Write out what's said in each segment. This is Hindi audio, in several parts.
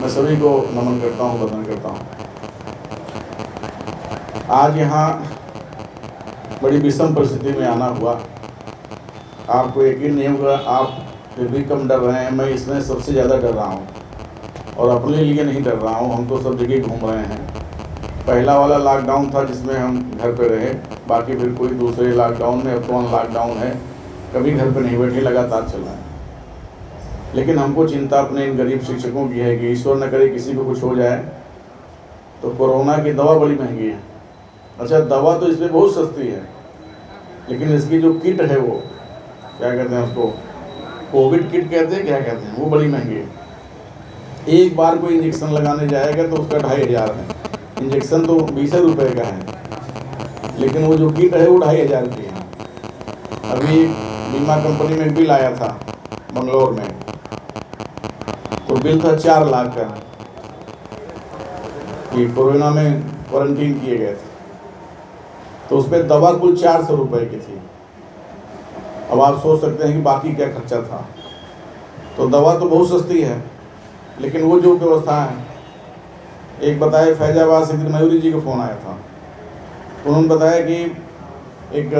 मैं सभी को नमन करता हूँ, वंदन करता हूँ। आज यहाँ बड़ी विषम परिस्थिति में आना हुआ। आपको यकीन नहीं होगा, आप फिर भी कम डर रहे हैं। मैं इसमें सबसे ज़्यादा डर रहा हूँ और अपने लिए नहीं डर रहा हूँ। हम तो सब जगह घूम रहे हैं। पहला वाला लॉकडाउन था जिसमें हम घर पे रहे, बाकी फिर कोई दूसरे लॉकडाउन में, अब तो लॉकडाउन है, कभी घर पे नहीं बैठे, लगातार चल रहा है। लेकिन हमको चिंता अपने इन गरीब शिक्षकों की है कि ईश्वर न करे किसी को कुछ हो जाए तो कोरोना की दवा बड़ी महंगी है। अच्छा, दवा तो इसमें बहुत सस्ती है, लेकिन इसकी जो किट है, वो क्या कहते हैं उसको, कोविड किट कहते हैं, क्या कहते हैं, वो बड़ी महंगी है। एक बार कोई इंजेक्शन लगाने जाएगा तो उसका 2500 है। इंजेक्शन तो 20 रुपये का है, लेकिन वो जो किट है वो 2500 की है। अभी बीमा कंपनी में बिल आया था बंगलोर में, तो बिल था 4 लाख का कि कोरोना में क्वारंटीन किए गए थे, तो उस पर दवा कुल 400 रुपये की थी। अब आप सोच सकते हैं कि बाकी क्या खर्चा था। तो दवा तो बहुत सस्ती है, लेकिन वो जो व्यवस्था है, एक बताया फैजाबाद से मयूरी जी का फ़ोन आया था, उन्होंने बताया कि एक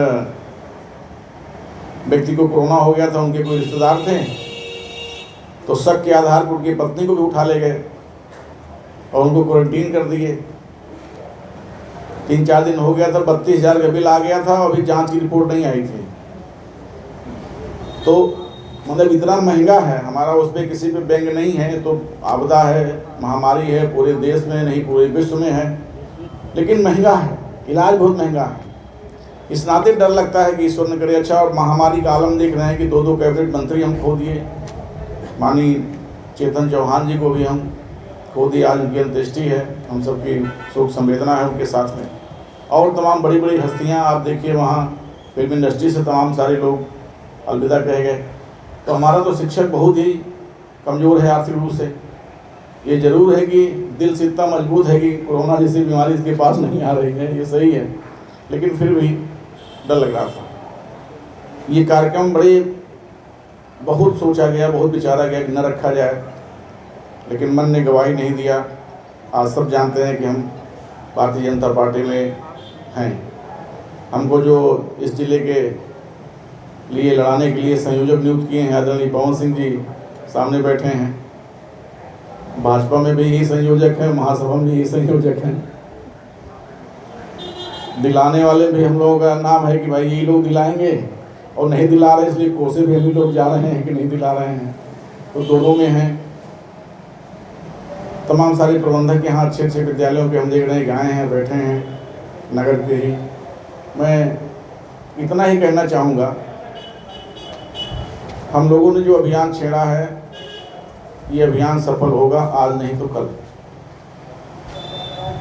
व्यक्ति को कोरोना हो गया था, उनके कोई रिश्तेदार थे, तो शक के आधार पर उनकी पत्नी को भी उठा ले गए और उनको क्वारंटीन कर दिए। 3-4 दिन हो गया था, 32,000 का बिल आ गया था, अभी जांच की रिपोर्ट नहीं आई थी। तो मतलब इतना महंगा है, हमारा उस पर किसी पे व्यंग नहीं है। तो आपदा है, महामारी है, पूरे देश में नहीं पूरे विश्व में है, लेकिन महंगा है, इलाज बहुत महंगा है। इस नाते डर लगता है कि ईश्वर न करे। अच्छा, और महामारी का आलम देख रहे हैं कि 2 कैबिनेट मंत्री हम खो दिए। माननीय चेतन चौहान जी को भी हम खो दिए, आज उनकी अंत्येष्टि है, हम सबकी शोक संवेदना है उनके साथ में। और तमाम बड़ी बड़ी हस्तियां आप देखिए, वहाँ फिल्म इंडस्ट्री से तमाम सारे लोग अलविदा कह गए। तो हमारा तो शिक्षक बहुत ही कमज़ोर है आर्थिक रूप से। ये ज़रूर है कि दिल से इतना मजबूत है कि कोरोना जैसी बीमारी इसके पास नहीं आ रही है, ये सही है, लेकिन फिर भी डर लग रहा था। ये कार्यक्रम बहुत सोचा गया, बहुत विचारा गया कि न रखा जाए, लेकिन मन ने गवाही नहीं दिया। आज सब जानते हैं कि हम भारतीय जनता पार्टी में हैं। हमको जो इस जिले के लिए लड़ाने के लिए संयोजक नियुक्त किए हैं आदरणीय पवन सिंह जी सामने बैठे हैं। भाजपा में भी यही संयोजक हैं, महासभा में भी यही संयोजक हैं। दिलाने वाले भी हम लोगों का नाम है कि भाई यही लोग दिलाएंगे, और नहीं दिला रहे इसलिए कोसे भी हम लोग जा रहे हैं कि नहीं दिला रहे हैं, तो दोनों में हैं। तमाम सारे प्रबंधक यहाँ अच्छे अच्छे विद्यालयों के हम देख रहे हैं, आए हैं, बैठे हैं नगर के ही। मैं इतना ही कहना चाहूँगा, हम लोगों ने जो अभियान छेड़ा है, ये अभियान सफल होगा, आज नहीं तो कल।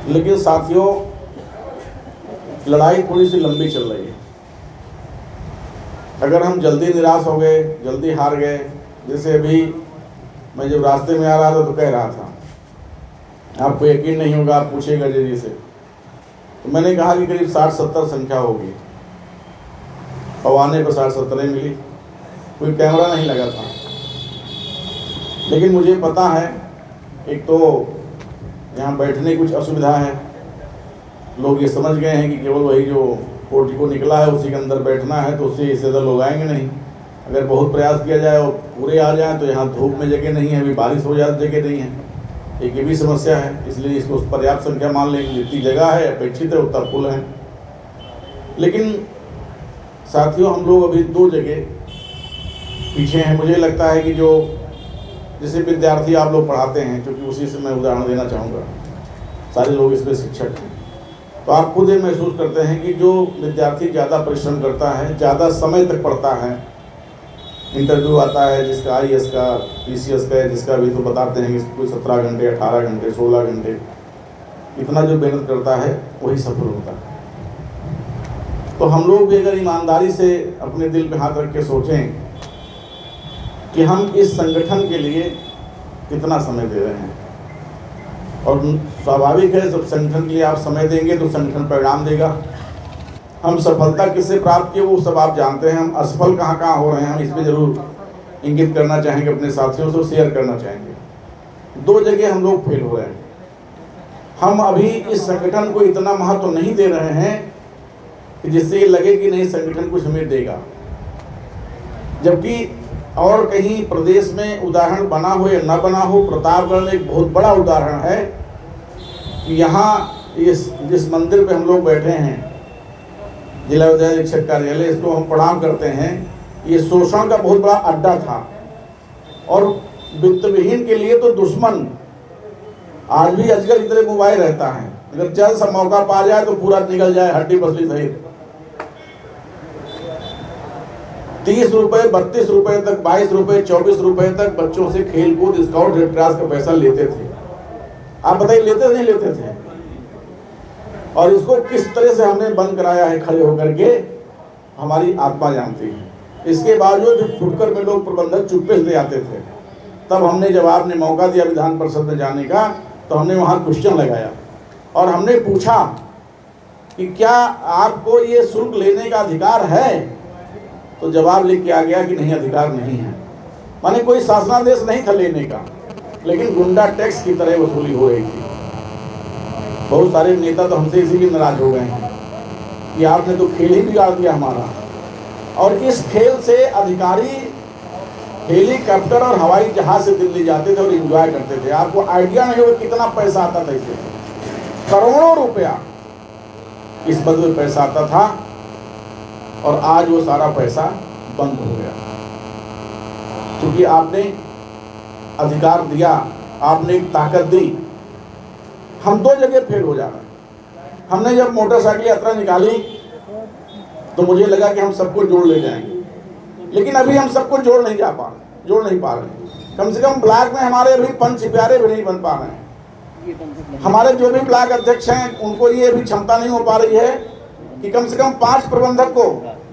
लेकिन साथियों, लड़ाई थोड़ी सी लंबी चल रही है। अगर हम जल्दी निराश हो गए, जल्दी हार गए, जैसे अभी मैं जब रास्ते में आ रहा था तो कह रहा था, आपको यकीन नहीं होगा, आप पूछेगा जी से, तो मैंने कहा कि करीब 60-70 संख्या होगी। और आने पर 60-70 मिली, कोई कैमरा नहीं लगा था। लेकिन मुझे पता है, एक तो यहाँ बैठने की कुछ असुविधा है, लोग ये समझ गए हैं कि केवल वही जो पोर्टिको निकला है उसी के अंदर बैठना है, तो उससे ज़्यादा लोग आएंगे नहीं। अगर बहुत प्रयास किया जाए और पूरे आ जाए तो यहाँ धूप में जगह नहीं है, अभी बारिश हो जाए जगह नहीं है, एक ये भी समस्या है। इसलिए इसको पर्याप्त संख्या मान लेंगे, जितनी जगह है अपेक्षित है उतना फुल है। लेकिन साथियों, हम लोग अभी 2 जगह पीछे हैं। मुझे लगता है कि जो जैसे विद्यार्थी आप लोग पढ़ाते हैं, क्योंकि उसी से मैं उदाहरण देना चाहूँगा, सारे लोग इसमें शिक्षक हैं, तो आप खुद ये महसूस करते हैं कि जो विद्यार्थी ज़्यादा परिश्रम करता है, ज़्यादा समय तक पढ़ता है, इंटरव्यू आता है जिसका IAS का, PCS का है, जिसका भी तो बताते हैं कि कोई 17 घंटे, 18 घंटे, 16 घंटे, इतना जो मेहनत करता है वही सफल होता है। तो हम लोग भी अगर ईमानदारी से अपने दिल पे हाथ रख के सोचें कि हम इस संगठन के लिए कितना समय दे रहे हैं, और स्वाभाविक है जब संगठन के लिए आप समय देंगे तो संगठन परिणाम देगा। हम सफलता किससे प्राप्त किए वो सब आप जानते हैं, हम असफल कहाँ हो रहे हैं, हम इस पर जरूर इंगित करना चाहेंगे, अपने साथियों से शेयर करना चाहेंगे। दो जगह हम लोग फेल हो रहे हैं। हम अभी इस संगठन को इतना महत्व नहीं दे रहे हैं कि जिससे ये लगे कि नहीं संगठन कुछ हमें देगा, जबकि और कहीं प्रदेश में उदाहरण बना हो या न बना हो, प्रतापगढ़ में एक बहुत बड़ा उदाहरण है कि यहाँ जिस मंदिर पे हम लोग बैठे हैं, जिला विद्यालय शिक्षक कार्यालय, इसको हम प्रणाम करते हैं, ये शोषण का बहुत बड़ा अड्डा था और वित्तविहीन के लिए तो दुश्मन। आज भी अजगर की तरह मोबाइल रहता है, अगर चल सा मौका पा जाए तो पूरा निकल जाए हड्डी पसली सहित। 30 रुपए, 32 रुपए तक, 22 रुपए, 24 रुपए तक बच्चों से खेलकूद, स्काउट, रेड क्रॉस का पैसा लेते थे। आप बताइए लेते नहीं लेते थे? और इसको किस तरह से हमने बंद कराया है खड़े होकर के, हमारी आत्मा जानती है। इसके बावजूद फुटकर में लोग प्रबंधक चुप्पे से आते थे। तब हमने जब आपने मौका दिया विधान परिषद में जाने का, तो हमने वहाँ क्वेश्चन लगाया और हमने पूछा कि क्या आपको ये शुल्क लेने का अधिकार है? तो जवाब लिख के आ गया कि नहीं, अधिकार नहीं है। माने कोई शासनादेश नहीं था लेने का, लेकिन गुंडा टैक्स की तरह वसूली हो रही थी। बहुत सारे नेता तो हमसे इसीलिए नाराज हो गए हैं कि आपने तो खेल ही बिगाड़ दिया हमारा। और इस खेल से अधिकारी हेलीकॉप्टर और हवाई जहाज से दिल्ली जाते थे और एंजॉय करते थे। आपको आइडिया नहीं होगा कितना पैसा आता था इससे, करोड़ों रुपया इस बदले में पैसा आता था। और आज वो सारा पैसा बंद हो गया, क्योंकि आपने अधिकार दिया, आपने एक ताकत दी। हम दो जगह फेल हो जा रहे हैं। हमने जब मोटरसाइकिल यात्रा निकाली तो मुझे लगा कि हम सबको जोड़ ले जाएंगे, लेकिन अभी हम सबको जोड़ नहीं पा रहे। कम से कम ब्लॉक में हमारे अभी पंच प्यारे भी नहीं बन पा रहे हैं। हमारे जो भी ब्लॉक अध्यक्ष हैं उनको ये भी क्षमता नहीं हो पा रही है कि कम से कम 5 प्रबंधक को,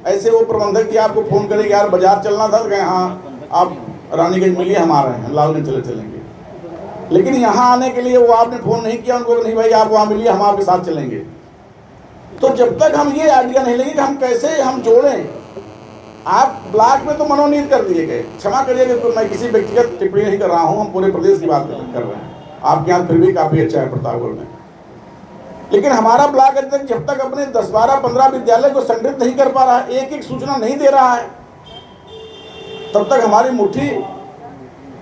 ऐसे वो प्रबंधक की आपको फोन करेंगे यार बाजार चलना था, तो कहें हाँ आप रानीगंज मिलिए, हम आ रहे हैं, लालगंज चलेंगे। लेकिन यहाँ आने के लिए वो आपने फोन नहीं किया उनको, नहीं भाई आप वहाँ मिलिए, हम आपके साथ चलेंगे। तो जब तक हम ये आइडिया नहीं लेंगे कि हम कैसे हम जोड़ें, आप ब्लॉक में तो मनोनीत कर दिए गए, क्षमा करिएगा तो मैं किसी व्यक्तिगत टिप्पणी नहीं कर रहा हूँ, हम पूरे प्रदेश की बात कर रहे हैं। आपके यहाँ फिर भी काफी अच्छा है प्रतापगढ़ में, लेकिन हमारा ब्लॉक अध्यक्ष जब तक अपने 10, 12, 15 विद्यालय को संगठित नहीं कर पा रहा है, एक एक सूचना नहीं दे रहा है, तब तक हमारी मुट्ठी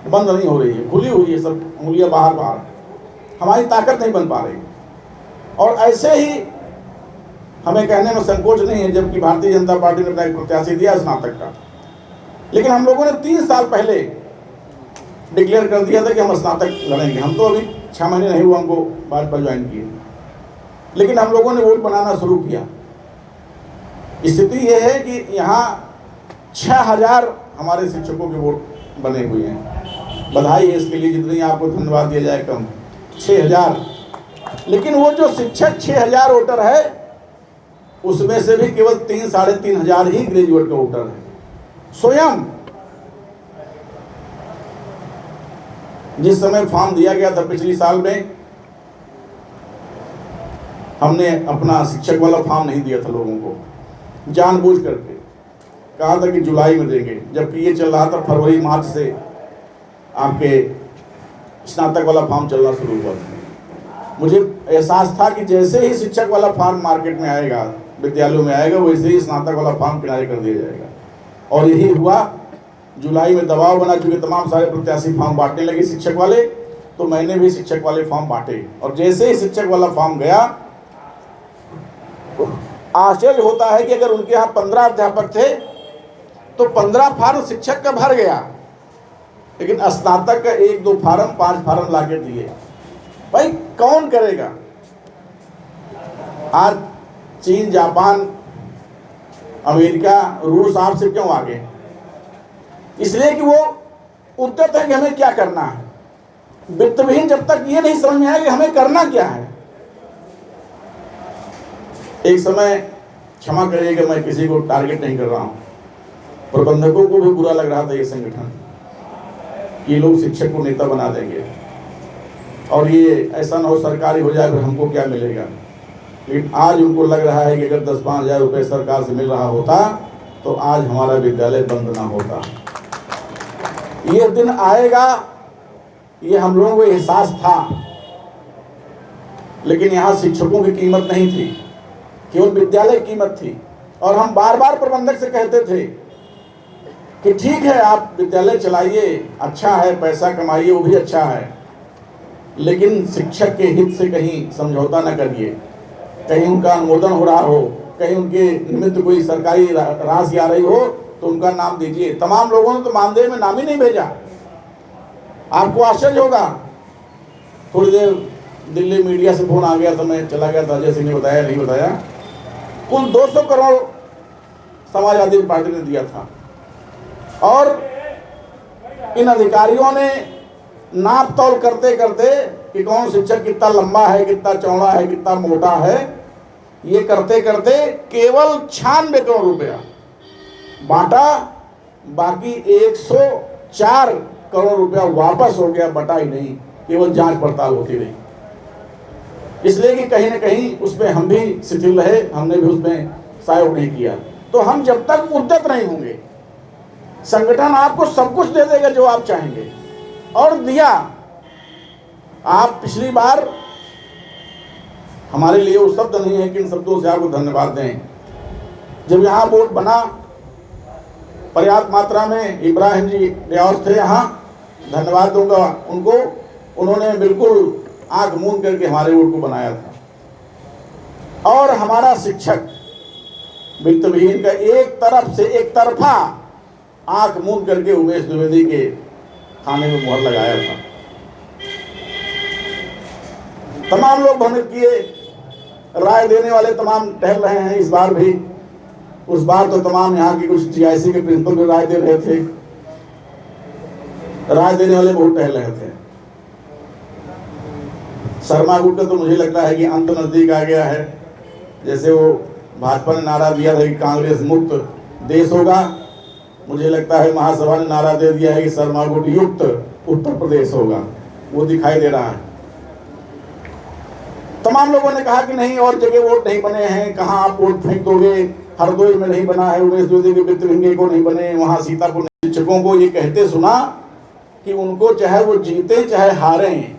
बंद नहीं हो रही है, खुली हुई है, सब उंगलियां बाहर, हमारी ताकत नहीं बन पा रही। और ऐसे ही हमें कहने में संकोच नहीं है, जबकि भारतीय जनता पार्टी ने अपना एक प्रत्याशी दिया स्नातक का, लेकिन हम लोगों ने 3 साल पहले डिक्लेयर कर दिया था कि हम स्नातक लड़ेंगे। हम तो अभी 6 महीने नहीं हुआ हमको भाजपा ज्वाइन किए, लेकिन हम लोगों ने वोट बनाना शुरू किया। स्थिति यह है कि यहाँ 6000 हमारे शिक्षकों के वोट बने हुए हैं। बधाई है इसके लिए, जितनी आपको धन्यवाद दिया जाए कम, 6000। लेकिन वो जो शिक्षक 6000 वोटर है, उसमें से भी केवल 3, 3500 ही ग्रेजुएट का वोटर है। स्वयं जिस समय फॉर्म दिया गया था पिछली साल में, हमने अपना शिक्षक वाला फॉर्म नहीं दिया था लोगों को, जानबूझ करके कहा था कि जुलाई में देंगे, जबकि ये चल रहा था फरवरी मार्च से आपके स्नातक वाला फॉर्म चलना शुरू हुआ था। मुझे एहसास था कि जैसे ही शिक्षक वाला फॉर्म मार्केट में आएगा, विद्यालयों में आएगा, वैसे ही स्नातक वाला फॉर्म किनारे कर दिया जाएगा। और यही हुआ। जुलाई में दबाव बना, चुके तमाम सारे प्रत्याशी फॉर्म बांटने लगे शिक्षक वाले, तो मैंने भी शिक्षक वाले फॉर्म बांटे। और जैसे ही शिक्षक वाला फॉर्म गया, आश्चर्य होता है कि अगर उनके यहाँ 15 अध्यापक थे तो 15 फार्म शिक्षक का भर गया, लेकिन स्नातक का 1-2 फार्म, 5 फार्म लाके दिए। भाई कौन करेगा? आज चीन, जापान, अमेरिका, रूस आपसे क्यों आगे? इसलिए कि वो उद्यत है कि हमें क्या करना है। वित्तविहीन जब तक ये नहीं समझ में आया कि हमें करना क्या है। एक समय, क्षमा करिएगा मैं किसी को टारगेट नहीं कर रहा हूं, प्रबंधकों को भी बुरा लग रहा था ये संगठन, ये लोग शिक्षक को नेता बना देंगे और ये ऐसा ना हो सरकारी हो जाए फिर हमको क्या मिलेगा। लेकिन आज उनको लग रहा है कि अगर 10-5 हज़ार रुपये सरकार से मिल रहा होता तो आज हमारा विद्यालय बंद ना होता। ये दिन आएगा, ये हम लोगों को एहसास था, लेकिन यहाँ शिक्षकों की कीमत नहीं थी, केवल विद्यालय की कीमत थी। और हम बार बार प्रबंधक से कहते थे कि ठीक है आप विद्यालय चलाइए, अच्छा है, पैसा कमाइए, वो भी अच्छा है, लेकिन शिक्षक के हित से कहीं समझौता न करिए। कहीं उनका अनुमोदन हो रहा हो, कहीं उनके निमित्त कोई सरकारी राशि आ रही हो तो उनका नाम दीजिए। तमाम लोगों ने तो मानदेय में नाम ही नहीं भेजा। आपको आश्चर्य होगा, थोड़ी देर दिल्ली मीडिया से फोन आ गया तो मैं चला गया था, अजय सिंह ने बताया, नहीं बताया, कुल 200 करोड़ समाजवादी पार्टी ने दिया था। और इन अधिकारियों ने नाप तौल करते करते कि कौन शिक्षक कितना लंबा है, कितना चौड़ा है, कितना मोटा है, ये करते करते केवल 96 करोड़ रुपया बांटा, बाकी 104 करोड़ रुपया वापस हो गया, बटा ही नहीं, केवल जांच पड़ताल होती रही। इसलिए कि कहीं ना कहीं उसमें हम भी शिथिल रहे, हमने भी उसमें सहयोग नहीं किया। तो हम जब तक उद्यत नहीं होंगे, संगठन आपको सब कुछ दे देगा जो आप चाहेंगे, और दिया। आप पिछली बार, हमारे लिए वो शब्द नहीं है कि इन शब्दों से आपको धन्यवाद दें, जब यहाँ बोर्ड बना पर्याप्त मात्रा में इब्राहिम जी रियाज थे यहाँ, धन्यवाद दूंगा उनको, उन्होंने बिल्कुल आंख मूंद करके हमारे बोर्ड को बनाया था। और हमारा शिक्षक वित्तविहीन का एक तरफ से एक तरफा आंख मूंद करके उमेश द्विवेदी के खाने में मुहर लगाया था। तमाम लोग भ्रमित किए, राय देने वाले तमाम टहल रहे हैं इस बार भी। उस बार तो तमाम यहाँ की कुछ जीआईसी के प्रिंसिपल भी राय दे रहे थे, राय देने वाले बहुत टहल रहे थे। शर्मा गुट का तो मुझे लगता है कि अंत नजदीक आ गया है। जैसे वो भाजपा ने नारा दिया था कि कांग्रेस मुक्त देश होगा, मुझे लगता है महासभा ने नारा दे दिया है कि शर्मा गुट युक्त उत्तर प्रदेश होगा, वो दिखाई दे रहा है। तमाम लोगों ने कहा कि नहीं, और जगह वोट नहीं बने हैं, कहाँ आप वोट फेंक दोगे, हरदोई में नहीं बना है, उमेश द्विवेदी के वित्तविहीन को नहीं बने, वहाँ सीतापुर। शिक्षकों को ये कहते सुना कि उनको चाहे वो जीते चाहे हारें,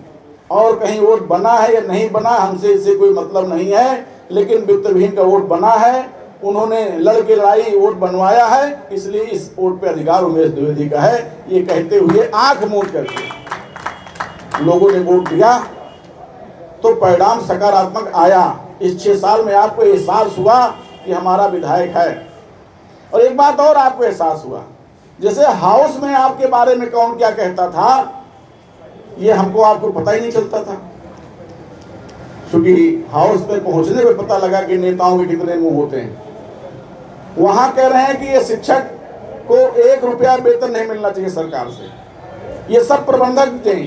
और कहीं वोट बना है या नहीं बना हमसे इससे कोई मतलब नहीं है, लेकिन वित्तविहीन का वोट बना है, उन्होंने लड़के लड़ाई वोट बनवाया है, इसलिए इस वोट पे अधिकार उमेश द्विवेदी का है। ये कहते हुए आंख मूंद करके लोगों ने वोट दिया, तो परिणाम सकारात्मक आया। इस 6 साल में आपको एहसास हुआ कि हमारा विधायक है। और एक बात और आपको एहसास हुआ, जैसे हाउस में आपके बारे में कौन क्या कहता था, ये हमको आपको पता ही नहीं चलता था, क्योंकि हाउस पे पहुंचने में पता लगा कि नेताओं के कितने मुंह होते हैं। वहां कह रहे हैं कि ये शिक्षक को 1 रुपया वेतन नहीं मिलना चाहिए सरकार से, ये सब प्रबंधक दें,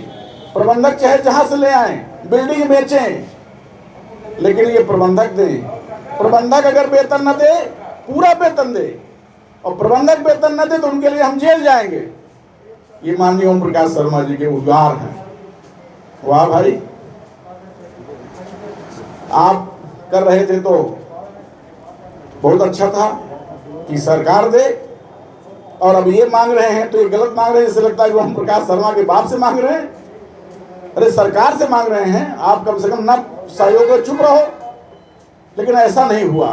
प्रबंधक चाहे जहां से ले आए, बिल्डिंग बेचें, लेकिन ये प्रबंधक दें। प्रबंधक अगर वेतन न दे, पूरा वेतन दे, और प्रबंधक वेतन न दे तो उनके लिए हम जेल जाएंगे। ये माननीय ओम प्रकाश शर्मा जी के उद्गार हैं। वाह भाई, आप कर रहे थे तो बहुत अच्छा था कि सरकार दे, और अब ये मांग रहे हैं तो ये गलत मांग रहे हैं। जैसे लगता है कि ओम प्रकाश शर्मा के बाप से मांग रहे हैं। अरे सरकार से मांग रहे हैं, आप कम से कम ना सहयोग में चुप रहो, लेकिन ऐसा नहीं हुआ।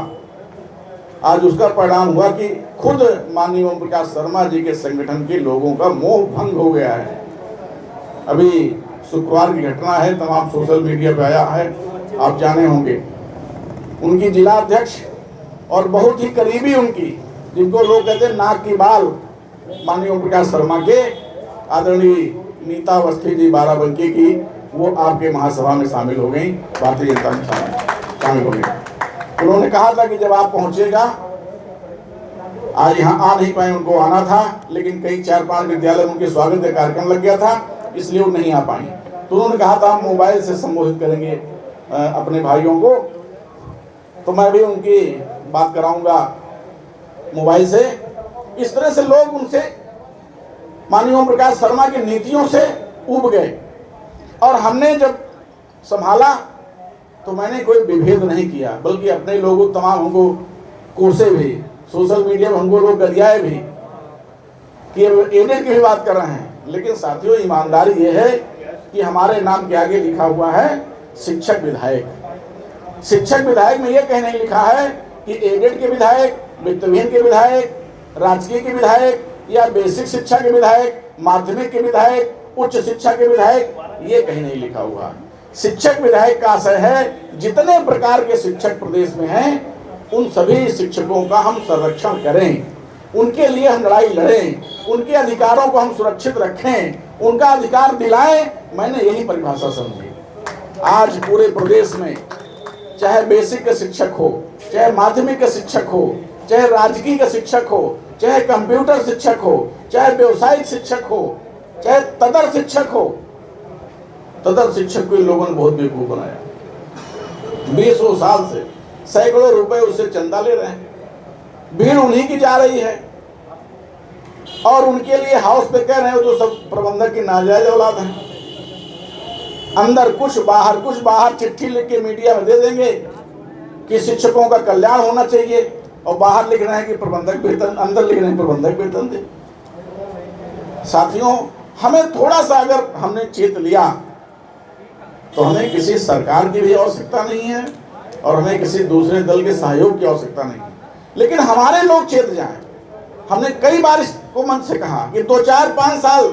आज उसका परिणाम हुआ कि खुद माननीय ओम प्रकाश शर्मा जी के संगठन के लोगों का मोह भंग हो गया है। अभी शुक्रवार की घटना है, तमाम सोशल मीडिया पे आया है, आप जाने होंगे। उनकी जिला अध्यक्ष और बहुत ही करीबी उनकी, जिनको लोग कहते हैं नाक की बाल, माननीय ओम प्रकाश शर्मा के, आदरणीय नीता अवस्थी जी बाराबंकी की, वो आपके महासभा में शामिल हो गई, भारतीय जनता में शामिल हो गई। उन्होंने कहा था कि जब आप पहुंचेगा, आज यहाँ आ नहीं पाए, उनको आना था, लेकिन कई 4-5 विद्यालय में उनके स्वागत का कार्यक्रम लग गया था, इसलिए वो नहीं आ पाई। तो उन्होंने कहा था हम मोबाइल से संबोधित करेंगे अपने भाइयों को, तो मैं भी उनकी बात कराऊंगा मोबाइल से। इस तरह से लोग उनसे, माननीय ओम प्रकाश शर्मा की नीतियों से ऊब गए। और हमने जब संभाला तो मैंने कोई विभेद नहीं किया, बल्कि अपने लोगों तमाम हमको कोसे भी, सोशल मीडिया में हमको लोग गरियाए भी कि एडेड की भी बात कर रहे हैं। लेकिन साथियों, ईमानदारी ये है कि हमारे नाम के आगे लिखा हुआ है शिक्षक विधायक। शिक्षक विधायक में यह कहीं नहीं लिखा है कि एडेड के विधायक, वित्तविहीन के विधायक, राजकीय के विधायक या बेसिक शिक्षा के विधायक, माध्यमिक के विधायक, उच्च शिक्षा के विधायक, ये कहीं नहीं लिखा हुआ। शिक्षक विधायक का आशय है जितने प्रकार के शिक्षक प्रदेश में हैं उन सभी शिक्षकों का हम संरक्षण करें, उनके लिए हम लड़ाई लड़ें, उनके अधिकारों को हम सुरक्षित रखें, उनका अधिकार दिलाएं। मैंने यही परिभाषा समझी। आज पूरे प्रदेश में चाहे बेसिक के शिक्षक हो, चाहे माध्यमिक के शिक्षक हो, चाहे राजकीय के शिक्षक हो, चाहे कंप्यूटर शिक्षक हो, चाहे व्यवसायिक शिक्षक हो, चाहे तदर शिक्षक हो, तदर शिक्षक को इन लोगों ने बहुत बेवकूफ बनाया। 20 साल से सैकड़ों रुपए उससे चंदा ले रहे हैं, भीड़ उन्हीं की जा रही है और उनके लिए हाउस पे कह रहे हैं तो सब प्रबंधक की नाजायज औलाद है। अंदर कुछ बाहर चिट्ठी लिख के मीडिया में दे देंगे कि शिक्षकों का कल्याण होना चाहिए और बाहर लिख रहे हैं कि प्रबंधक वेतन, अंदर लिख रहे हैं प्रबंधक वेतन दे। साथियों, हमें थोड़ा सा अगर हमने चेत लिया तो हमें किसी सरकार की भी आवश्यकता नहीं है और हमें किसी दूसरे दल के सहयोग की आवश्यकता नहीं है, लेकिन हमारे लोग चेत जाएं। हमने कई बार इसको मन से कहा कि 2, 4, 5 साल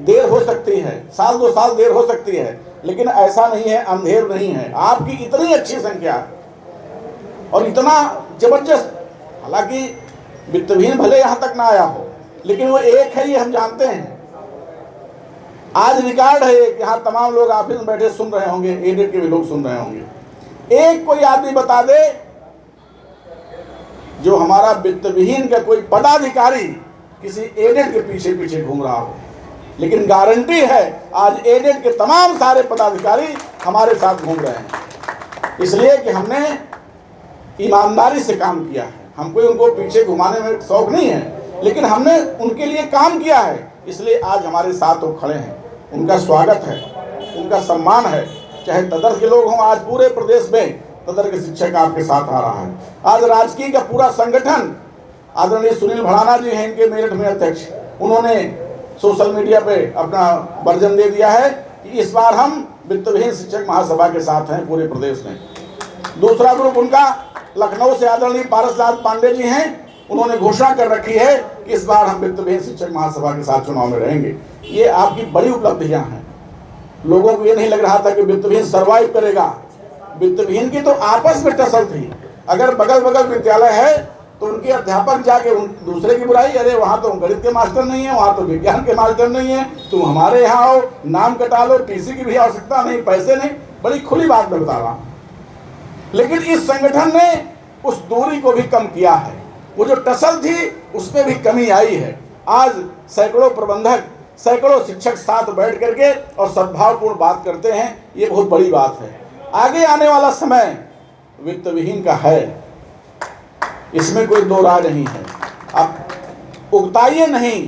देर हो सकती है, साल 2 साल देर हो सकती है, लेकिन ऐसा नहीं है, अंधेर नहीं है। आपकी इतनी अच्छी संख्या और इतना जबरदस्त, हालांकि वित्तविहीन भले यहाँ तक ना आया हो, लेकिन वो एक है, ये हम जानते हैं। आज रिकॉर्ड है कि यहाँ तमाम लोग ऑफिस में बैठे सुन रहे होंगे, एडेड के भी लोग सुन रहे होंगे। एक कोई आदमी बता दे जो हमारा वित्तविहीन का कोई पदाधिकारी किसी एडेड के पीछे पीछे घूम रहा हो, लेकिन गारंटी है आज एडेड के तमाम सारे पदाधिकारी हमारे साथ घूम रहे हैं, इसलिए कि हमने ईमानदारी से काम किया है। हमको उनको पीछे घुमाने में शौक नहीं है, लेकिन हमने उनके लिए काम किया है, इसलिए आज हमारे साथ वो खड़े हैं। उनका स्वागत है, उनका सम्मान है। चाहे तदर के लोग हों, आज पूरे प्रदेश में तदर के शिक्षक आपके साथ आ रहा है। आज राजकीय का पूरा संगठन, आदरणीय सुनील भड़ाना जी हैं इनके मेरठ में अध्यक्ष, उन्होंने सोशल मीडिया पे अपना वर्जन दे दिया है कि इस बार हम वित्तविहीन शिक्षक महासभा के साथ हैं पूरे प्रदेश में। दूसरा ग्रुप उनका लखनऊ से आदरणीय पारसनाथ पांडे जी हैं, उन्होंने घोषणा कर रखी है कि इस बार हम वित्तविहीन शिक्षक महासभा के साथ चुनाव में रहेंगे। ये आपकी बड़ी उपलब्धियां हैं। लोगों को ये नहीं लग रहा था कि वित्तविहीन सर्वाइव करेगा। वित्तविहीन की तो आपस में टसल थी। अगर बगल बगल विद्यालय है तो उनके अध्यापक जाके दूसरे की बुराई, अरे वहाँ तो गणित के मास्टर नहीं है, वहाँ तो विज्ञान के मास्टर नहीं है, तुम हमारे यहाँ आओ, नाम कटा लो, टीसी की भी आवश्यकता नहीं, पैसे नहीं। बड़ी खुली बात मैं बता रहा हूँ। लेकिन इस संगठन ने उस दूरी को भी कम किया है। वो जो टसल थी उसमें भी कमी आई है। आज सैकड़ों प्रबंधक, सैकड़ों शिक्षक साथ बैठ करके और सद्भावपूर्ण बात करते हैं, ये बहुत बड़ी बात है। आगे आने वाला समय वित्तविहीन का है, इसमें कोई दो राय नहीं है। अब उगताइए नहीं,